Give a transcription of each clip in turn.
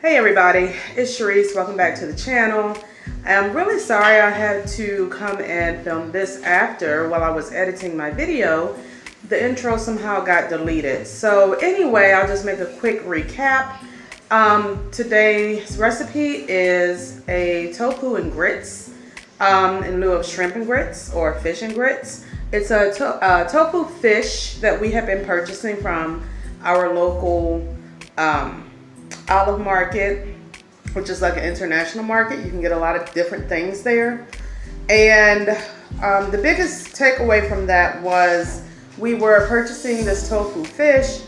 Hey everybody, it's Sharice. Welcome back to the channel. I'm really sorry I had to come and film this after while I was editing my video. The intro somehow got deleted. So anyway, I'll just make a quick recap. Today's recipe is a tofu and grits in lieu of shrimp and grits or fish and grits. It's a tofu fish that we have been purchasing from our local olive market, which is like an international market. You can get a lot of different things there. And the biggest takeaway from that was we were purchasing this tofu fish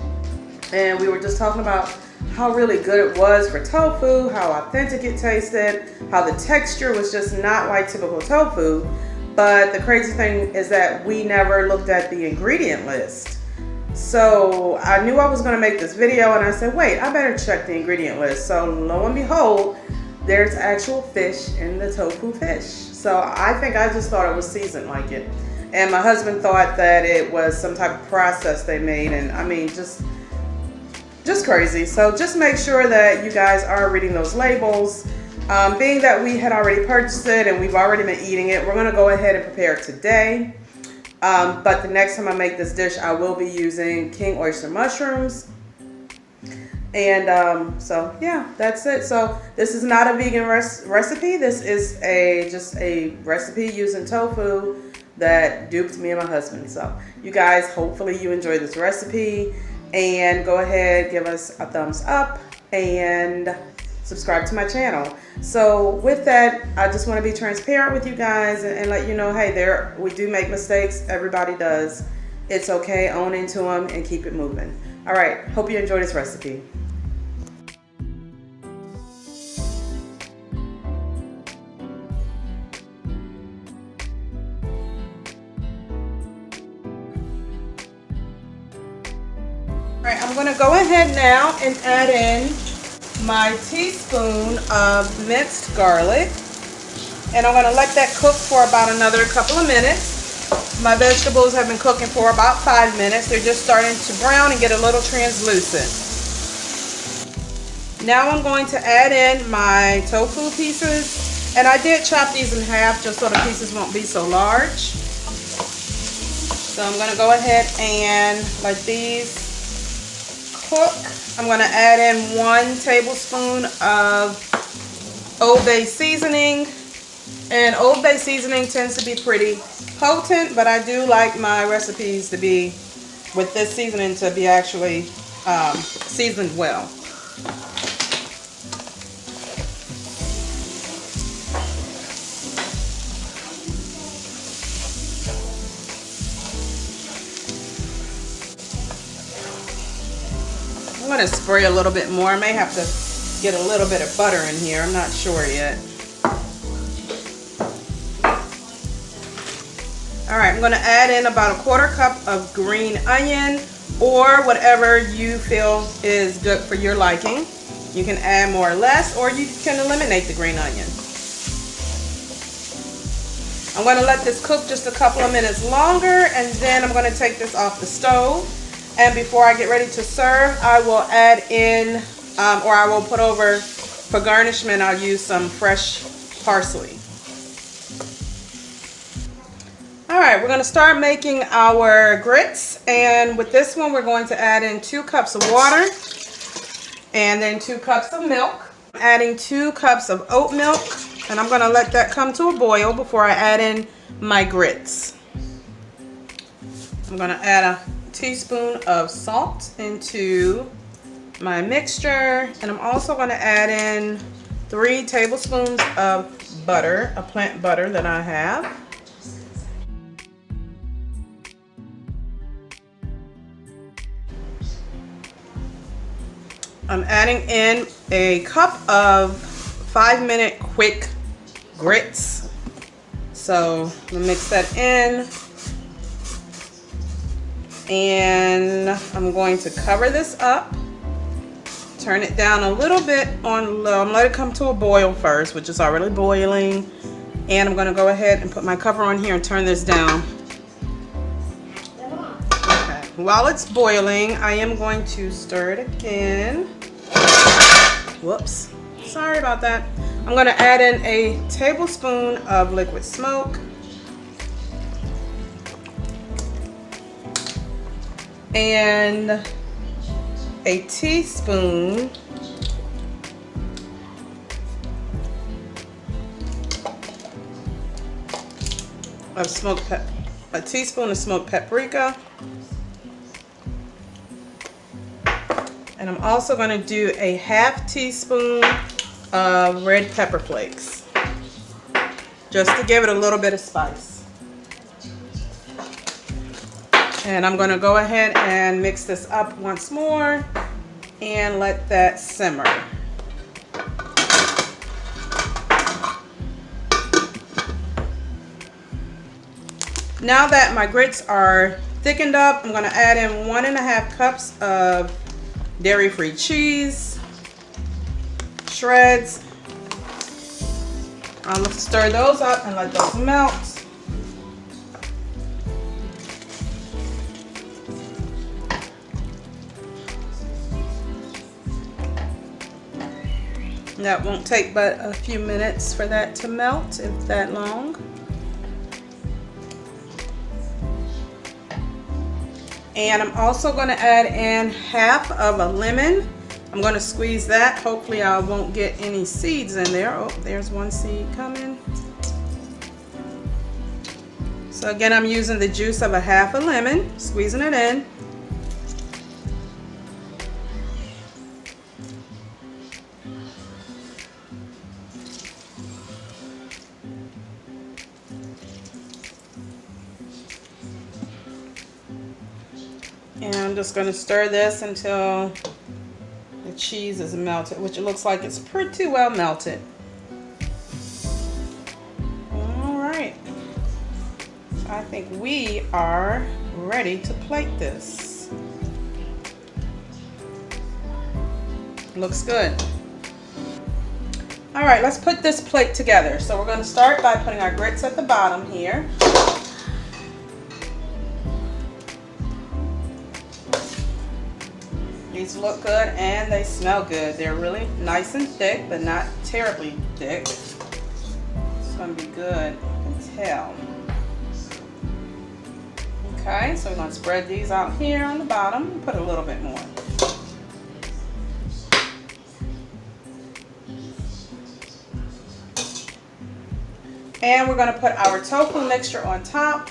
and we were just talking about how really good it was for tofu, how authentic it tasted, how the texture was just not like typical tofu. But the crazy thing is that we never looked at the ingredient list. So I knew I was going to make this video and I said, wait, I better check the ingredient list. So lo and behold, there's actual fish in the tofu fish. So I think I just thought it was seasoned like it. And my husband thought that it was some type of process they made. And I mean, just crazy. So just make sure that you guys are reading those labels. Being that we had already purchased it and we've already been eating it, we're going to go ahead and prepare it today. But the next time I make this dish, I will be using king oyster mushrooms. And so yeah, that's it. So this is not a vegan recipe. This is just a recipe using tofu that duped me and my husband. So you guys, hopefully you enjoy this recipe, and go ahead, give us a thumbs up and subscribe to my channel. So with that, I just want to be transparent with you guys and let you know, hey, we do make mistakes. Everybody does. It's okay. Own into them and keep it moving. All right. Hope you enjoy this recipe. All right. I'm going to go ahead now and add in my teaspoon of minced garlic, and I'm going to let that cook for about another couple of minutes. My vegetables have been cooking for about 5 minutes. They're just starting to brown and get a little translucent. Now I'm going to add in my tofu pieces, and I did chop these in half just so the pieces won't be so large. So I'm going to go ahead and let these cook. I'm going to add in 1 tablespoon of Old Bay seasoning. And Old Bay seasoning tends to be pretty potent, but I do like my recipes to be, with this seasoning, to be actually seasoned well. I'm going to spray a little bit more. I may have to get a little bit of butter in here. I'm not sure yet. All right, I'm going to add in about a 1/4 cup of green onion, or whatever you feel is good for your liking. You can add more or less, or you can eliminate the green onion. I'm going to let this cook just a couple of minutes longer, and then I'm going to take this off the stove. And before I get ready to serve, I will add in, or I will put over, for garnishment, I'll use some fresh parsley. All right, we're going to start making our grits. And with this one, we're going to add in 2 cups of water and then 2 cups of milk. I'm adding 2 cups of oat milk, and I'm going to let that come to a boil before I add in my grits. I'm going to add a teaspoon of salt into my mixture, and I'm also going to add in 3 tablespoons of butter, a plant butter that I have. I'm adding in a cup of 5-minute quick grits. So I'm going to mix that in. And I'm going to cover this up, turn it down a little bit on low. I'm letting it come to a boil first, which is already boiling. And I'm going to go ahead and put my cover on here and turn this down. Okay. While it's boiling, I am going to stir it again. Whoops, sorry about that. I'm gonna add in a tablespoon of liquid smoke. And a teaspoon of smoked paprika. And I'm also going to do a half teaspoon of red pepper flakes, just to give it a little bit of spice. And I'm going to go ahead and mix this up once more and let that simmer. Now that my grits are thickened up, I'm going to add in 1.5 cups of dairy-free cheese, shreds. I'm going to stir those up and let those melt. That won't take but a few minutes for that to melt, if that long. And I'm also going to add in half of a lemon. I'm going to squeeze that. Hopefully I won't get any seeds in there. Oh, there's one seed coming. So again, I'm using the juice of a half a lemon, squeezing it in. And I'm just going to stir this until the cheese is melted, which it looks like it's pretty well melted. All right. So I think we are ready to plate this. Looks good. All right, let's put this plate together. So we're going to start by putting our grits at the bottom here. These look good and they smell good. They're really nice and thick, but not terribly thick. It's going to be good, you can tell. Okay, so we're going to spread these out here on the bottom and put a little bit more. And we're going to put our tofu mixture on top.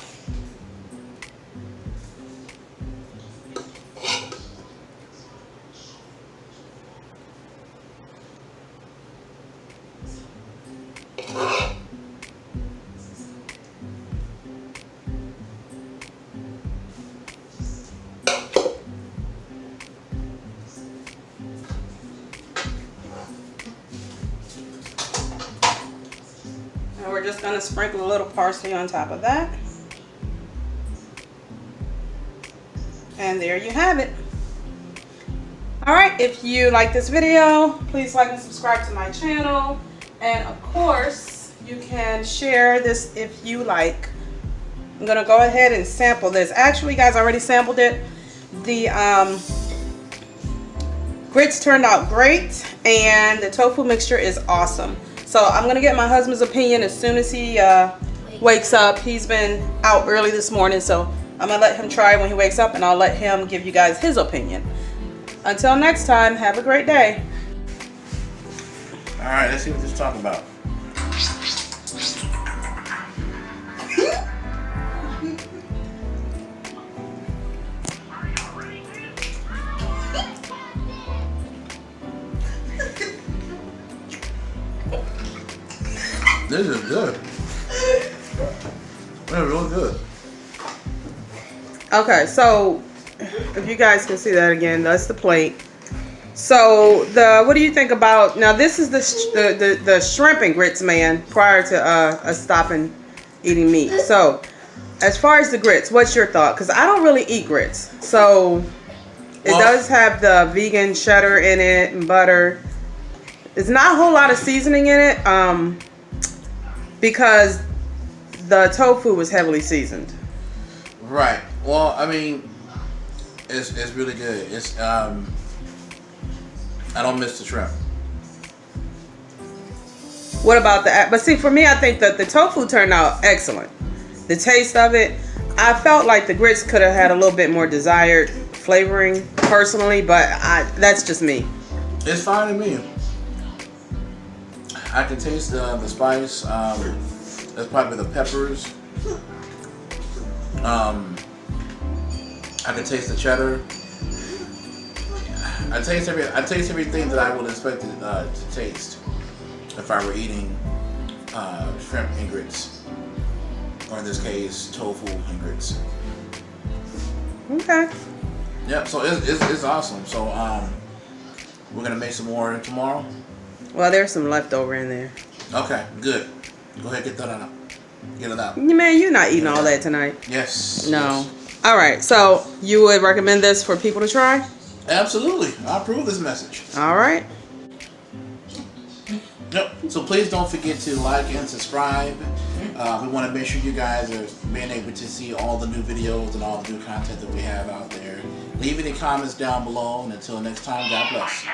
And we're just going to sprinkle a little parsley on top of that. And there you have it. Alright, if you like this video, please like and subscribe to my channel. And of course, you can share this if you like. I'm going to go ahead and sample this. Actually, you guys already sampled it. The grits turned out great and the tofu mixture is awesome. So I'm going to get my husband's opinion as soon as he wakes up. He's been out early this morning, so I'm going to let him try when he wakes up and I'll let him give you guys his opinion. Until next time, have a great day. All right, let's see what this is talking about. This is good. They're really good. Okay, so if you guys can see that again, that's the plate. So what do you think about, now this is the shrimp and grits, man, prior to us stopping eating meat. So as far as the grits, what's your thought? Because I don't really eat grits. So it does have the vegan cheddar in it and butter. There's not a whole lot of seasoning in it because the tofu was heavily seasoned. Right. Well, I mean, it's really good. It's I don't miss the shrimp. What about the? But see, for me, I think that the tofu turned out excellent. The taste of it, I felt like the grits could have had a little bit more desired flavoring, personally, but that's just me. It's fine to me. I can taste the spice. That's probably the peppers. I can taste the cheddar. I taste everything that I would expect to taste if I were eating shrimp and grits, or in this case, tofu and grits. Okay. Yep. So it's awesome. So we're gonna make some more tomorrow. Well, there's some leftover in there. Okay. Good. Go ahead, get that out. Get it out. Man, you're not eating all that tonight. Yes. No. Yes. All right. So you would recommend this for people to try? Absolutely. I approve this message. All right. Yep. So please don't forget to like and subscribe. We want to make sure you guys are being able to see all the new videos and all the new content that we have out there. Leave any comments down below. And until next time, God bless.